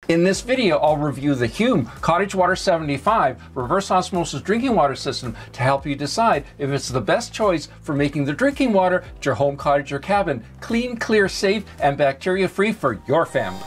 In this video, I'll review the HUM Cottage Water 75 reverse osmosis drinking water system to help you decide if it's the best choice for making the drinking water at your home, cottage, or cabin clean, clear, safe, and bacteria-free for your family.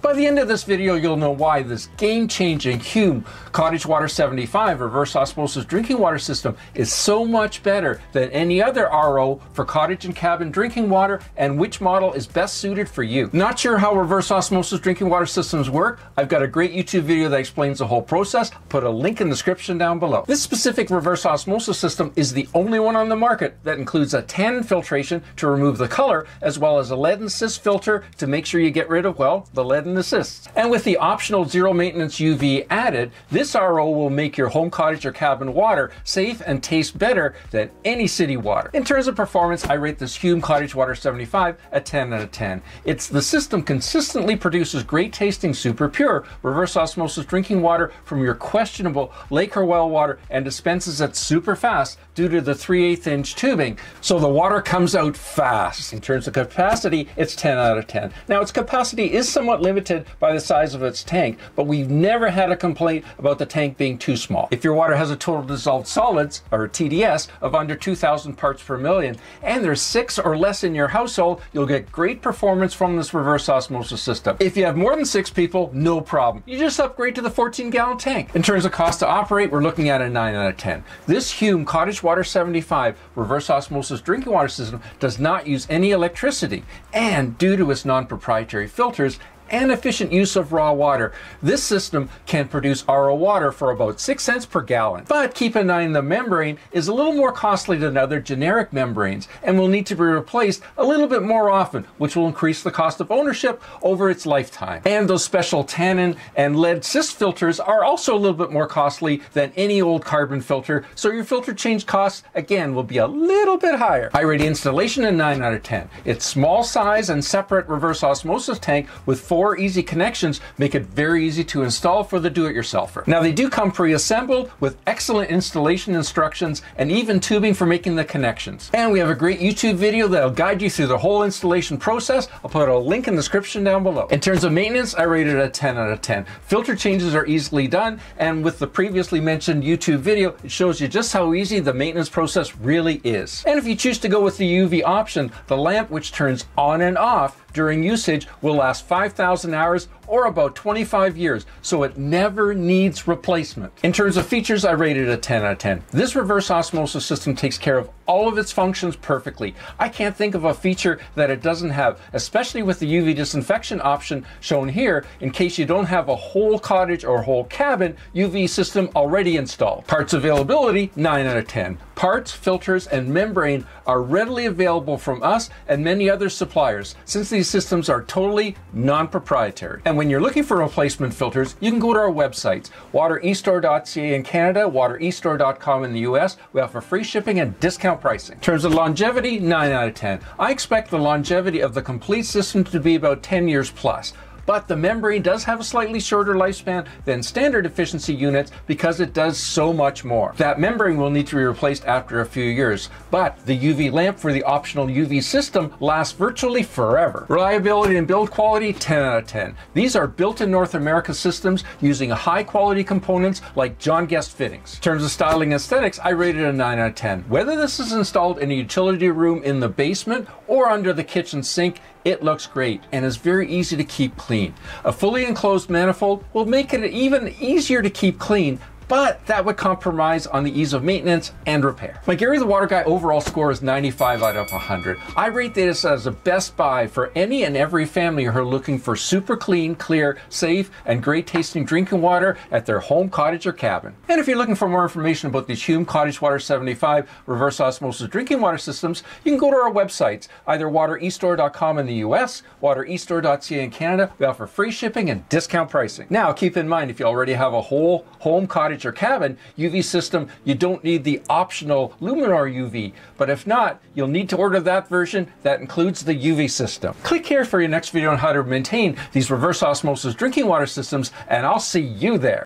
By the end of this video, you'll know why this game-changing HUM Cottage Water 75 reverse osmosis drinking water system is so much better than any other RO for cottage and cabin drinking water, and which model is best suited for you. Not sure how reverse osmosis drinking water systems work? I've got a great YouTube video that explains the whole process. I'll put a link in the description down below. This specific reverse osmosis system is the only one on the market that includes a tannin filtration to remove the color, as well as a lead and cyst filter to make sure you get rid of, well, the lead and the cysts. And with the optional zero maintenance UV added, this RO will make your home, cottage, or cabin water safe and taste better than any city water. In terms of performance, I rate this HUM Cottage Water 75 a 10 out of 10. The system consistently produces great tasting, super pure reverse osmosis drinking water from your questionable lake or well water, and dispenses it super fast due to the 3/8 inch tubing, so the water comes out fast. In terms of capacity, it's 10 out of 10. Now, its capacity is somewhat limited by the size of its tank, but we've never had a complaint about the tank being too small. If your water has a total dissolved solids, or TDS, of under 2,000 parts per million, and there's 6 or less in your household, you'll get great performance from this reverse osmosis system. If you have more than 6 people, no problem. You just upgrade to the 14-gallon tank. In terms of cost to operate, we're looking at a 9 out of 10. This HUM Cottage Water 75 reverse osmosis drinking water system does not use any electricity, and due to its non-proprietary filters and efficient use of raw water, this system can produce RO water for about 6 cents per gallon. But keep in mind, the membrane is a little more costly than other generic membranes and will need to be replaced a little bit more often, which will increase the cost of ownership over its lifetime. And those special tannin and lead cyst filters are also a little bit more costly than any old carbon filter, so your filter change costs, again, will be a little bit higher. I rate installation a 9 out of 10. Its small size and separate reverse osmosis tank with 4 easy connections make it very easy to install for the do-it-yourselfer. Now, they do come pre-assembled with excellent installation instructions and even tubing for making the connections. And we have a great YouTube video that'll guide you through the whole installation process. I'll put a link in the description down below. In terms of maintenance, I rate it a 10 out of 10. Filter changes are easily done, and with the previously mentioned YouTube video, it shows you just how easy the maintenance process really is. And if you choose to go with the UV option, the lamp, which turns on and off during usage, will last 5,000 hours or about 25 years, so it never needs replacement. In terms of features, I rated it a 10 out of 10. This reverse osmosis system takes care of all of its functions perfectly. I can't think of a feature that it doesn't have, especially with the UV disinfection option shown here, in case you don't have a whole cottage or whole cabin UV system already installed. Parts availability, 9 out of 10. Parts, filters, and membrane are readily available from us and many other suppliers, since these systems are totally non-proprietary. And when you're looking for replacement filters, you can go to our websites, waterestore.ca in Canada, waterestore.com in the US. We offer free shipping and discount pricing. In terms of longevity, 9 out of 10. I expect the longevity of the complete system to be about 10 years plus. But the membrane does have a slightly shorter lifespan than standard efficiency units because it does so much more. That membrane will need to be replaced after a few years, but the UV lamp for the optional UV system lasts virtually forever. Reliability and build quality, 10 out of 10. These are built in North America systems using high quality components like John Guest fittings. In terms of styling aesthetics, I rated a 9 out of 10. Whether this is installed in a utility room in the basement or under the kitchen sink, it looks great and is very easy to keep clean. A fully enclosed manifold will make it even easier to keep clean, but that would compromise on the ease of maintenance and repair. My Gary the Water Guy overall score is 95 out of 100. I rate this as a best buy for any and every family who are looking for super clean, clear, safe, and great tasting drinking water at their home, cottage, or cabin. And if you're looking for more information about these HUM Cottage Water 75 reverse osmosis drinking water systems, you can go to our websites, either waterestore.com in the US, waterestore.ca in Canada. We offer free shipping and discount pricing. Now, keep in mind, if you already have a whole home, cottage, or cabin UV system, you don't need the optional Luminor UV, but if not, you'll need to order that version that includes the UV system. Click here for your next video on how to maintain these reverse osmosis drinking water systems, and I'll see you there.